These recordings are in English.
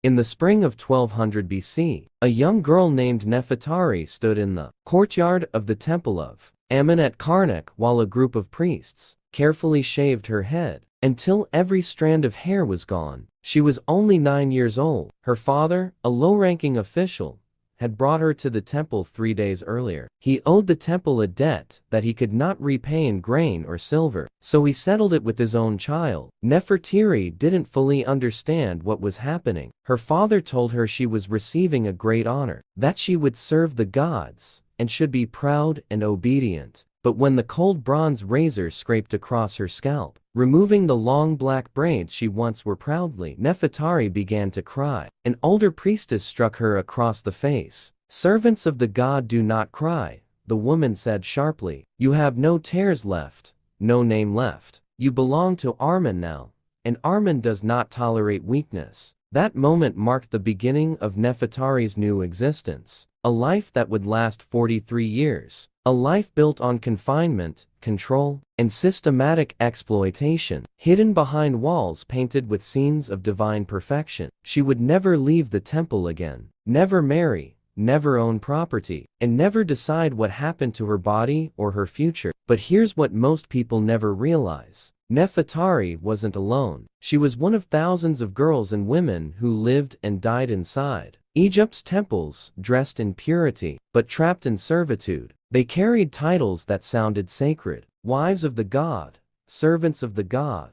In the spring of 1200 BC, a young girl named Nefertari stood in the courtyard of the temple of Ammon at Karnak while a group of priests carefully shaved her head until every strand of hair was gone. She was only 9 years old. Her father, a low-ranking official, had brought her to the temple 3 days earlier. He owed the temple a debt that he could not repay in grain or silver, so he settled it with his own child. Nefertiri didn't fully understand what was happening. Her father told her she was receiving a great honor, that she would serve the gods and should be proud and obedient. But when the cold bronze razor scraped across her scalp, removing the long black braids she once wore proudly, Nefertari began to cry. An older priestess struck her across the face. "Servants of the god do not cry," the woman said sharply. "You have no tears left, no name left. You belong to Armen now, and Armen does not tolerate weakness." That moment marked the beginning of Nefertari's new existence, a life that would last 43 years. A life built on confinement, control, and systematic exploitation. Hidden behind walls painted with scenes of divine perfection, she would never leave the temple again, never marry, never own property, and never decide what happened to her body or her future. But here's what most people never realize. Nefertari wasn't alone. She was one of thousands of girls and women who lived and died inside Egypt's temples, dressed in purity, but trapped in servitude. They carried titles that sounded sacred: wives of the god, servants of the god,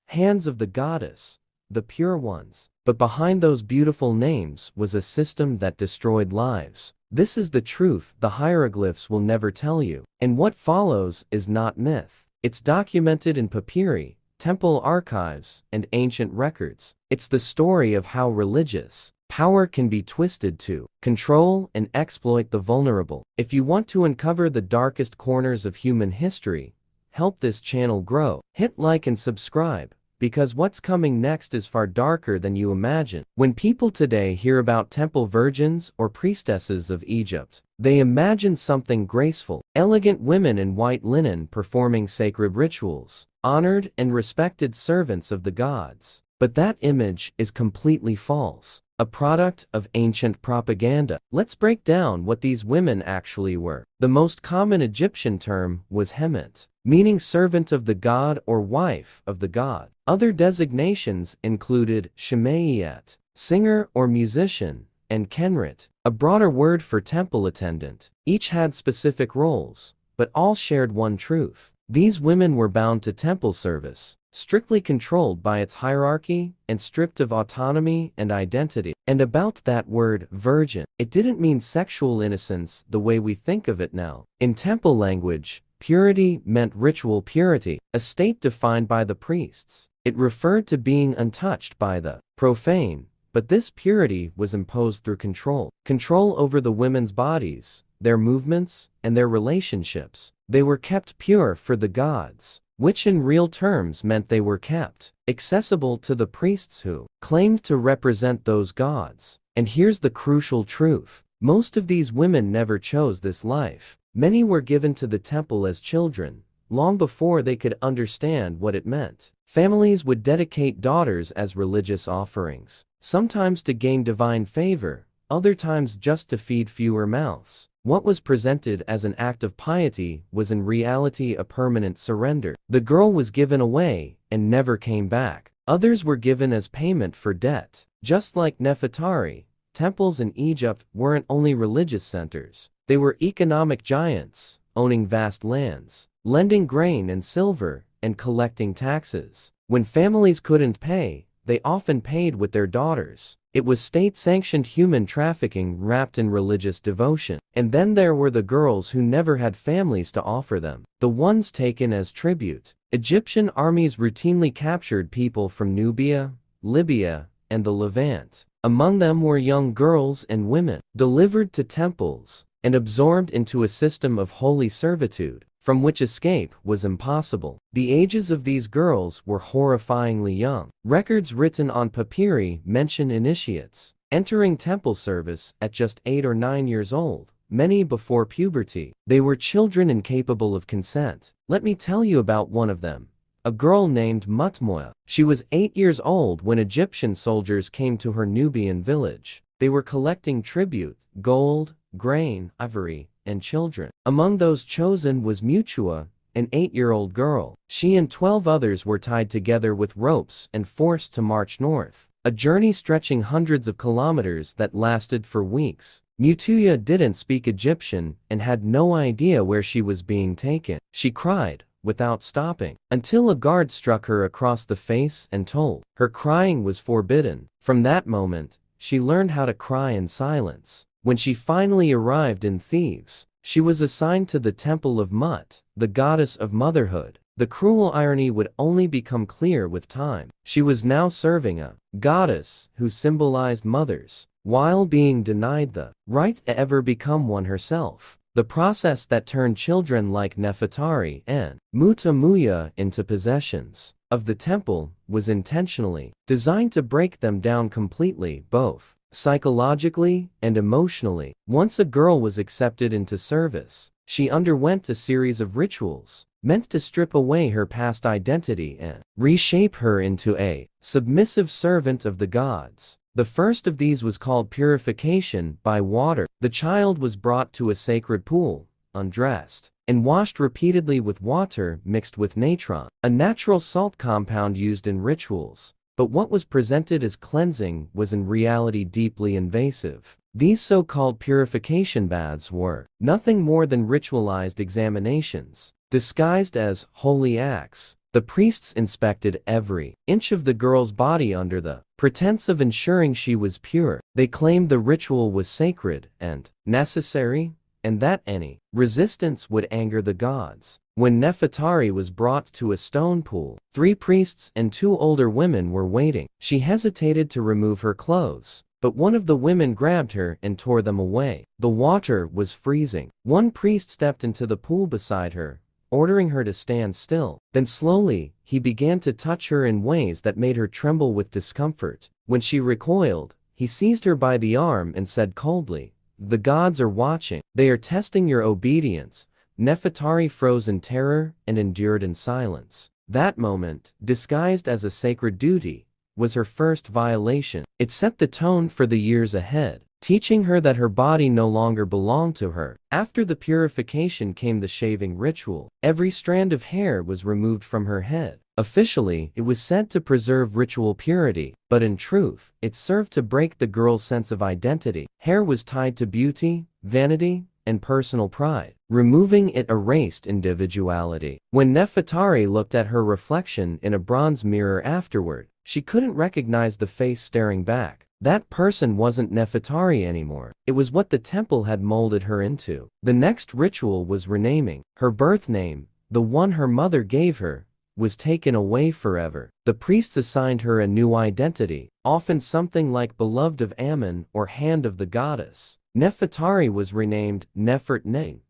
hands of the goddess, the pure ones. But behind those beautiful names was a system that destroyed lives. This is the truth the hieroglyphs will never tell you. And what follows is not myth. It's documented in papyri, temple archives, and ancient records. It's the story of how religious power can be twisted to control and exploit the vulnerable. If you want to uncover the darkest corners of human history, help this channel grow. Hit like and subscribe, because what's coming next is far darker than you imagine. When people today hear about temple virgins or priestesses of Egypt, they imagine something graceful, elegant women in white linen performing sacred rituals, honored and respected servants of the gods. But that image is completely false, a product of ancient propaganda. Let's break down what these women actually were. The most common Egyptian term was hemet, meaning servant of the god or wife of the god. Other designations included shemaiat, singer or musician, and kenrit, a broader word for temple attendant. Each had specific roles, but all shared one truth: these women were bound to temple service, strictly controlled by its hierarchy and stripped of autonomy and identity. And about that word, virgin, it didn't mean sexual innocence the way we think of it now. In temple language, purity meant ritual purity, a state defined by the priests. It referred to being untouched by the profane, but this purity was imposed through control. Control over the women's bodies, their movements, and their relationships. They were kept pure for the gods, which in real terms meant they were kept accessible to the priests who claimed to represent those gods. And here's the crucial truth: most of these women never chose this life. Many were given to the temple as children, long before they could understand what it meant. Families would dedicate daughters as religious offerings, sometimes to gain divine favor, other times just to feed fewer mouths. What was presented as an act of piety was in reality a permanent surrender. The girl was given away and never came back. Others were given as payment for debt. Just like Nefertari, temples in Egypt weren't only religious centers. They were economic giants, owning vast lands, lending grain and silver, and collecting taxes. When families couldn't pay, they often paid with their daughters. It was state-sanctioned human trafficking wrapped in religious devotion. And then there were the girls who never had families to offer them, the ones taken as tribute. Egyptian armies routinely captured people from Nubia, Libya, and the Levant. Among them were young girls and women, delivered to temples and absorbed into a system of holy servitude, from which escape was impossible. The ages of these girls were horrifyingly young. Records written on papyri mention initiates entering temple service at just 8 or 9 years old, many before puberty. They were children incapable of consent. Let me tell you about one of them, a girl named Mutmoya. She was 8 years old when Egyptian soldiers came to her Nubian village. They were collecting tribute, gold, grain, ivory, and children. Among those chosen was Mutua, an 8-year-old girl. She and 12 others were tied together with ropes and forced to march north, a journey stretching hundreds of kilometers that lasted for weeks. Mutua didn't speak Egyptian and had no idea where she was being taken. She cried, without stopping, until a guard struck her across the face and told her crying was forbidden. From that moment, she learned how to cry in silence. When she finally arrived in Thebes, she was assigned to the Temple of Mut, the goddess of motherhood. The cruel irony would only become clear with time. She was now serving a goddess who symbolized mothers, while being denied the right to ever become one herself. The process that turned children like Nefertari and Mutamuya into possessions of the temple was intentionally designed to break them down completely, both psychologically and emotionally. Once a girl was accepted into service, she underwent a series of rituals meant to strip away her past identity and reshape her into a submissive servant of the gods. The first of these was called purification by water. The child was brought to a sacred pool, undressed, and washed repeatedly with water mixed with natron, a natural salt compound used in rituals. But what was presented as cleansing was in reality deeply invasive. These so-called purification baths were nothing more than ritualized examinations, disguised as holy acts. The priests inspected every inch of the girl's body under the pretense of ensuring she was pure. They claimed the ritual was sacred and necessary, and that any resistance would anger the gods. When Nefertari was brought to a stone pool, 3 priests and 2 older women were waiting. She hesitated to remove her clothes, but one of the women grabbed her and tore them away. The water was freezing. One priest stepped into the pool beside her, ordering her to stand still. Then slowly, he began to touch her in ways that made her tremble with discomfort. When she recoiled, he seized her by the arm and said coldly, "The gods are watching. They are testing your obedience." Nefertari froze in terror and endured in silence. That moment, disguised as a sacred duty, was her first violation. It set the tone for the years ahead, teaching her that her body no longer belonged to her. After the purification came the shaving ritual. Every strand of hair was removed from her head. Officially, it was said to preserve ritual purity, but in truth, it served to break the girl's sense of identity. Hair was tied to beauty, vanity, and personal pride. Removing it erased individuality. When Nefertari looked at her reflection in a bronze mirror afterward, she couldn't recognize the face staring back. That person wasn't Nefertari anymore. It was what the temple had molded her into. The next ritual was renaming. Her birth name, the one her mother gave her, was taken away forever. The priests assigned her a new identity, often something like beloved of Ammon or hand of the goddess. Nefertari was renamed Nefert-Ne,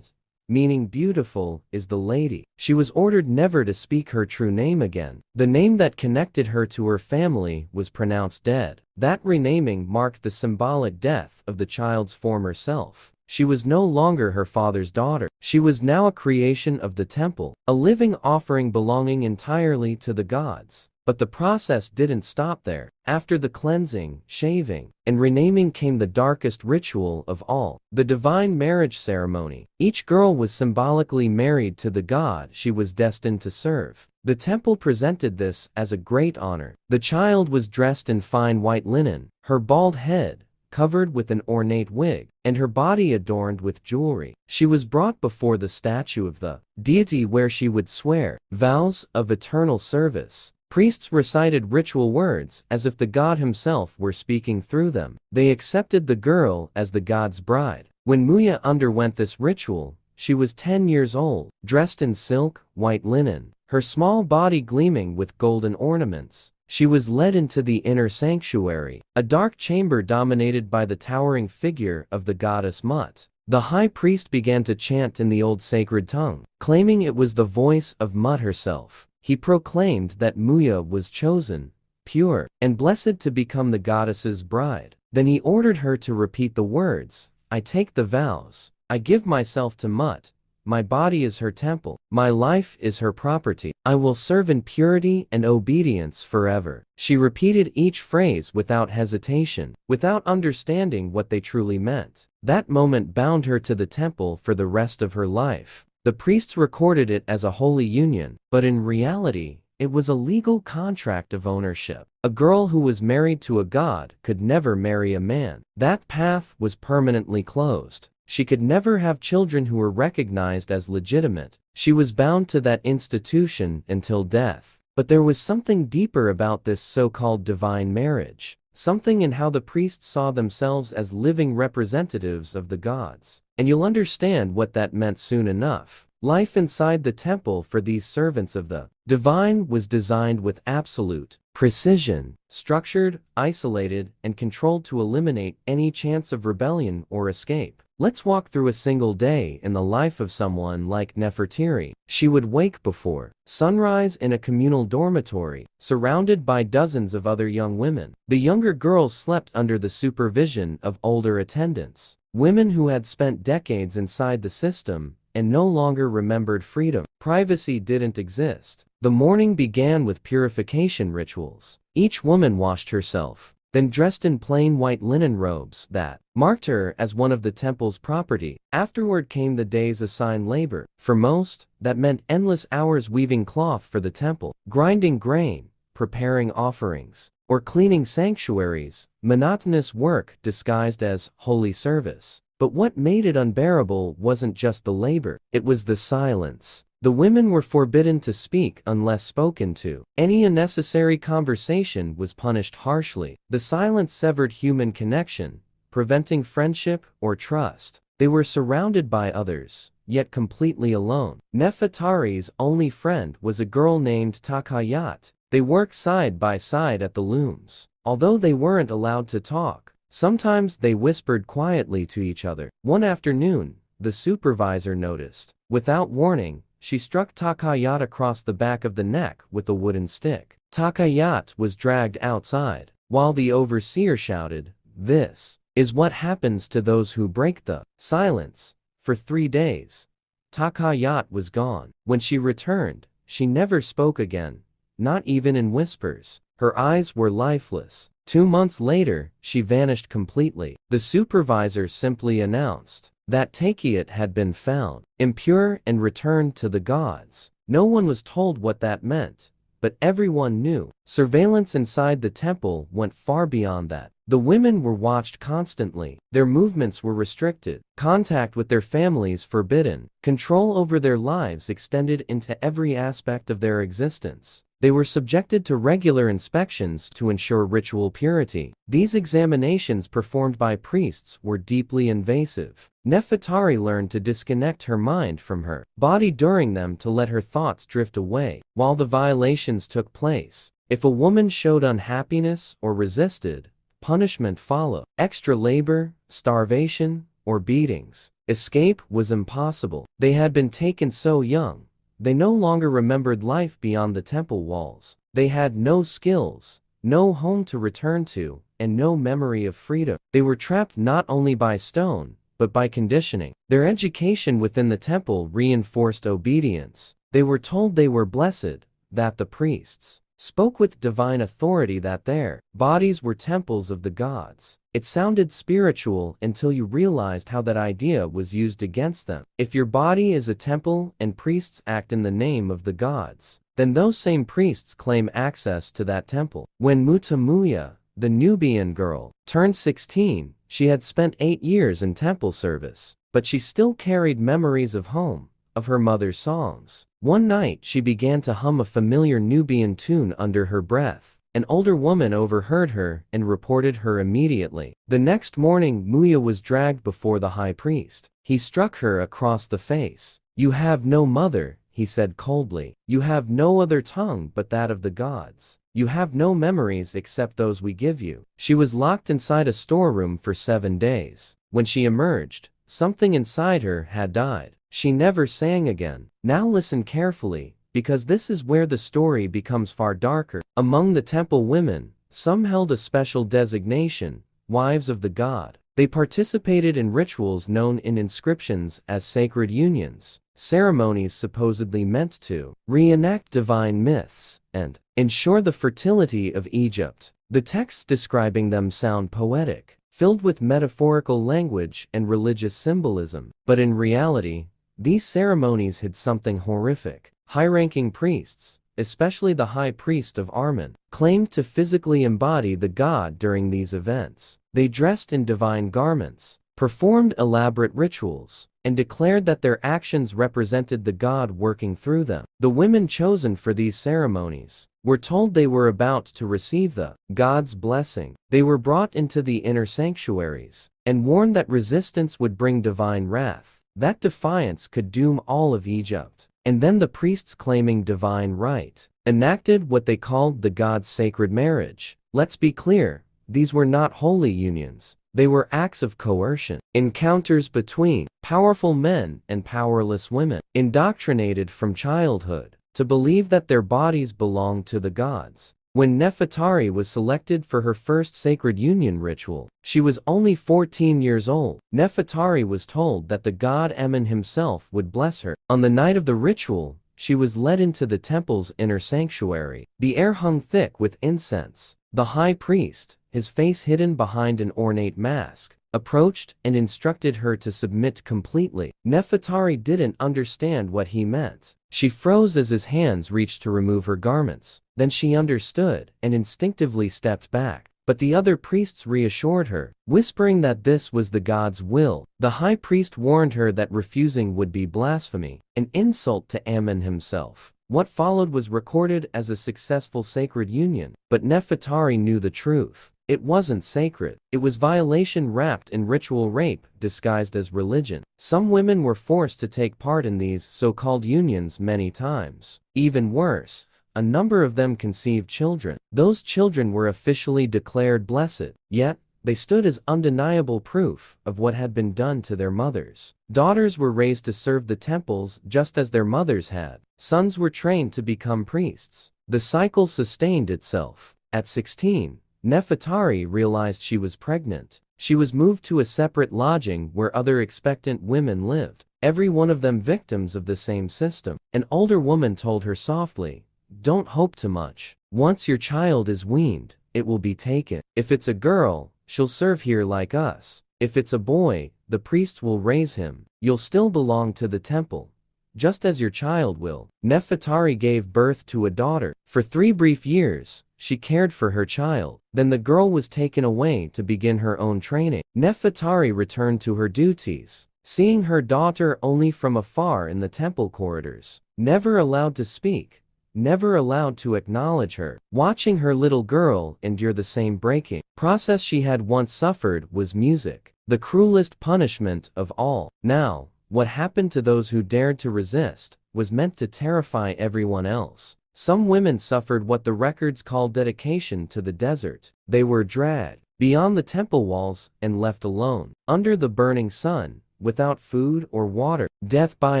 meaning beautiful is the lady. She was ordered never to speak her true name again. The name that connected her to her family was pronounced dead. That renaming marked the symbolic death of the child's former self. She was no longer her father's daughter. She was now a creation of the temple, a living offering belonging entirely to the gods. But the process didn't stop there. After the cleansing, shaving, and renaming came the darkest ritual of all, the divine marriage ceremony. Each girl was symbolically married to the god she was destined to serve. The temple presented this as a great honor. The child was dressed in fine white linen, her bald head covered with an ornate wig, and her body adorned with jewelry. She was brought before the statue of the deity where she would swear vows of eternal service. Priests recited ritual words as if the god himself were speaking through them. They accepted the girl as the god's bride. When Muya underwent this ritual, she was 10 years old, dressed in silk, white linen, her small body gleaming with golden ornaments. She was led into the inner sanctuary, a dark chamber dominated by the towering figure of the goddess Mut. The high priest began to chant in the old sacred tongue, claiming it was the voice of Mut herself. He proclaimed that Muya was chosen, pure, and blessed to become the goddess's bride. Then he ordered her to repeat the words, "I take the vows, I give myself to Mut, My body is her temple. My life is her property. I will serve in purity and obedience forever. She repeated each phrase without hesitation, without understanding what they truly meant. That moment bound her to the temple for the rest of her life. The priests recorded it as a holy union, but in reality, it was a legal contract of ownership. A girl who was married to a god could never marry a man. That path was permanently closed. She could never have children who were recognized as legitimate. She was bound to that institution until death. But there was something deeper about this so-called divine marriage. Something in how the priests saw themselves as living representatives of the gods. And you'll understand what that meant soon enough. Life inside the temple for these servants of the divine was designed with absolute precision, structured, isolated, and controlled to eliminate any chance of rebellion or escape. Let's walk through a single day in the life of someone like Nefertiri. She would wake before sunrise in a communal dormitory, surrounded by dozens of other young women. The younger girls slept under the supervision of older attendants, women who had spent decades inside the system and no longer remembered freedom. Privacy didn't exist. The morning began with purification rituals. Each woman washed herself, then dressed in plain white linen robes that marked her as one of the temple's property. Afterward came the day's assigned labor. For most, that meant endless hours weaving cloth for the temple, grinding grain, preparing offerings, or cleaning sanctuaries, monotonous work disguised as holy service. But what made it unbearable wasn't just the labor, it was the silence. The women were forbidden to speak unless spoken to. Any unnecessary conversation was punished harshly. The silence severed human connection, preventing friendship or trust. They were surrounded by others, yet completely alone. Nefertari's only friend was a girl named Takayat. They worked side by side at the looms. Although they weren't allowed to talk, sometimes they whispered quietly to each other. One afternoon, the supervisor noticed. Without warning, she struck Takayat across the back of the neck with a wooden stick. Takayat was dragged outside, while the overseer shouted, "This is what happens to those who break the silence." For 3 days, Takayat was gone. When she returned, she never spoke again, not even in whispers. Her eyes were lifeless. 2 months later, she vanished completely. The supervisor simply announced that Takayat had been found impure and returned to the gods. No one was told what that meant, but everyone knew. Surveillance inside the temple went far beyond that. The women were watched constantly. Their movements were restricted. Contact with their families forbidden. Control over their lives extended into every aspect of their existence. They were subjected to regular inspections to ensure ritual purity. These examinations performed by priests were deeply invasive. Nefertari learned to disconnect her mind from her body during them to let her thoughts drift away. While the violations took place, if a woman showed unhappiness or resisted, punishment followed. Extra labor, starvation, or beatings. Escape was impossible. They had been taken so young. They no longer remembered life beyond the temple walls. They had no skills, no home to return to, and no memory of freedom. They were trapped not only by stone, but by conditioning. Their education within the temple reinforced obedience. They were told they were blessed, that the priests spoke with divine authority, that their bodies were temples of the gods. It sounded spiritual until you realized how that idea was used against them. If your body is a temple and priests act in the name of the gods, then those same priests claim access to that temple. When Mutamuya, the Nubian girl, turned 16, she had spent 8 years in temple service, but she still carried memories of home, of her mother's songs. One night she began to hum a familiar Nubian tune under her breath. An older woman overheard her and reported her immediately. The next morning Muya was dragged before the high priest. He struck her across the face. "You have no mother," he said coldly. "You have no other tongue but that of the gods. You have no memories except those we give you." She was locked inside a storeroom for 7 days. When she emerged, something inside her had died. She never sang again. Now listen carefully, because this is where the story becomes far darker. Among the temple women, some held a special designation, wives of the god. They participated in rituals known in inscriptions as sacred unions. ceremonies supposedly meant to reenact divine myths and ensure the fertility of Egypt. The texts describing them sound poetic, filled with metaphorical language and religious symbolism, but in reality, these ceremonies hid something horrific. High-ranking priests, especially the high priest of Amun, claimed to physically embody the god during these events. They dressed in divine garments, performed elaborate rituals, and declared that their actions represented the god working through them. The women chosen for these ceremonies were told they were about to receive the god's blessing. They were brought into the inner sanctuaries and warned that resistance would bring divine wrath, that defiance could doom all of Egypt. And then the priests claiming divine right enacted what they called the god's sacred marriage. Let's be clear, these were not holy unions. They were acts of coercion, encounters between powerful men and powerless women, indoctrinated from childhood to believe that their bodies belonged to the gods. When Nefertari was selected for her first sacred union ritual, she was only 14 years old. Nefertari was told that the god Amun himself would bless her. On the night of the ritual, she was led into the temple's inner sanctuary. The air hung thick with incense. The high priest, his face hidden behind an ornate mask, approached and instructed her to submit completely. Nefertari didn't understand what he meant. She froze as his hands reached to remove her garments. Then she understood and instinctively stepped back. But the other priests reassured her, whispering that this was the god's will. The high priest warned her that refusing would be blasphemy, an insult to Amun himself. What followed was recorded as a successful sacred union, but Nefertari knew the truth. It wasn't sacred. It was violation wrapped in ritual rape disguised as religion. Some women were forced to take part in these so-called unions many times. Even worse, a number of them conceived children. Those children were officially declared blessed, yet they stood as undeniable proof of what had been done to their mothers. Daughters were raised to serve the temples just as their mothers had. Sons were trained to become priests. The cycle sustained itself. At 16, Nefertari realized she was pregnant. She was moved to a separate lodging where other expectant women lived, every one of them victims of the same system. An older woman told her softly, "Don't hope too much. Once your child is weaned, it will be taken. If it's a girl, she'll serve here like us. If it's a boy, the priest will raise him. You'll still belong to the temple, just as your child will." Nefertari gave birth to a daughter. For 3 brief years, she cared for her child. Then the girl was taken away to begin her own training. Nefertari returned to her duties, seeing her daughter only from afar in the temple corridors, never allowed to speak, never allowed to acknowledge her. Watching her little girl endure the same breaking process she had once suffered was music, the cruelest punishment of all. Now, what happened to those who dared to resist was meant to terrify everyone else. Some women suffered what the records call dedication to the desert. They were dragged beyond the temple walls and left alone, under the burning sun, without food or water. Death by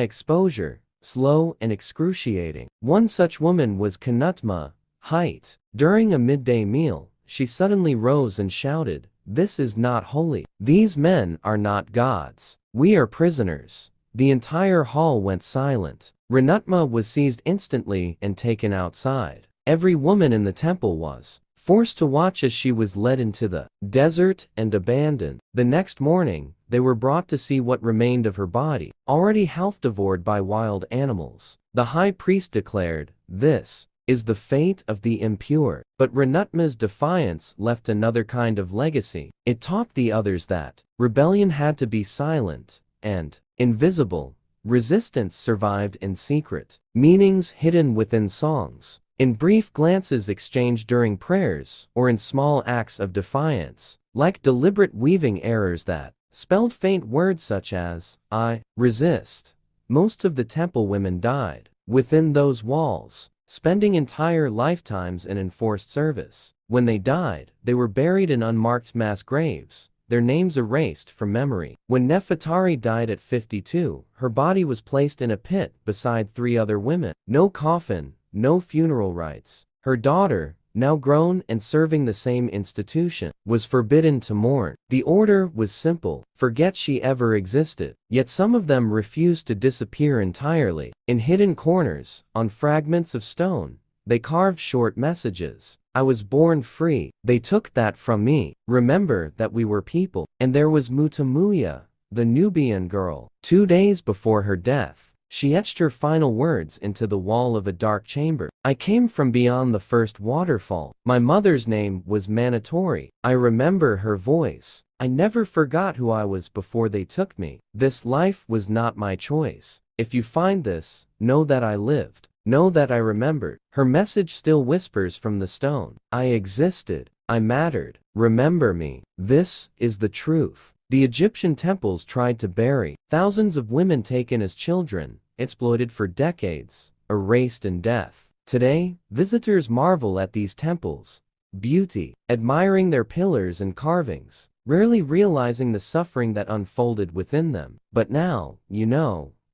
exposure, slow and excruciating. One such woman was Kanutma, Height. During a midday meal, she suddenly rose and shouted, "This is not holy. These men are not gods. We are prisoners." The entire hall went silent. Renutma was seized instantly and taken outside. Every woman in the temple was forced to watch as she was led into the desert and abandoned. The next morning, they were brought to see what remained of her body, already half devoured by wild animals. The high priest declared, "This is the fate of the impure." But Renutma's defiance left another kind of legacy. It taught the others that rebellion had to be silent and invisible. Resistance survived in secret, meanings hidden within songs, in brief glances exchanged during prayers, or in small acts of defiance, like deliberate weaving errors that spelled faint words such as, "I resist." Most of the temple women died within those walls, spending entire lifetimes in enforced service. When they died, they were buried in unmarked mass graves, their names erased from memory. When Nefertari died at 52, her body was placed in a pit beside 3 other women. No coffin, no funeral rites. Her daughter, now grown and serving the same institution, was forbidden to mourn. The order was simple: forget she ever existed. Yet some of them refused to disappear entirely. In hidden corners, on fragments of stone, they carved short messages. I was born free. They took that from me. Remember that we were people. And there was Mutamuya, the Nubian girl. 2 days before her death, she etched her final words into the wall of a dark chamber. I came from beyond the first waterfall. My mother's name was Manatori. I remember her voice. I never forgot who I was before they took me. This life was not my choice. If you find this, know that I lived. Know that I remembered. Her message still whispers from the stone. I existed. I mattered. Remember me. This is the truth. The Egyptian temples tried to bury thousands of women taken as children, exploited for decades, erased in death. Today, visitors marvel at these temples' beauty, admiring their pillars and carvings, rarely realizing the suffering that unfolded within them. But now,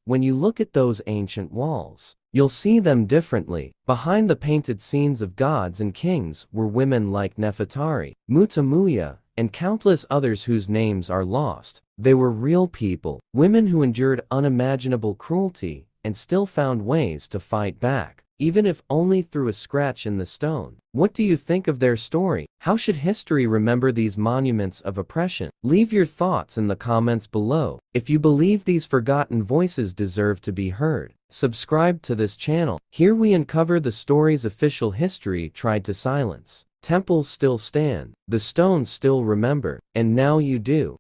when you look at those ancient walls, you'll see them differently. Behind the painted scenes of gods and kings were women like Nefertari, Mutamuya, and countless others whose names are lost. They were real people, women who endured unimaginable cruelty and still found ways to fight back, even if only through a scratch in the stone. What do you think of their story? How should history remember these monuments of oppression? Leave your thoughts in the comments below. If you believe these forgotten voices deserve to be heard, subscribe to this channel. Here we uncover the stories official history tried to silence. Temples still stand, the stones still remember, and now you do.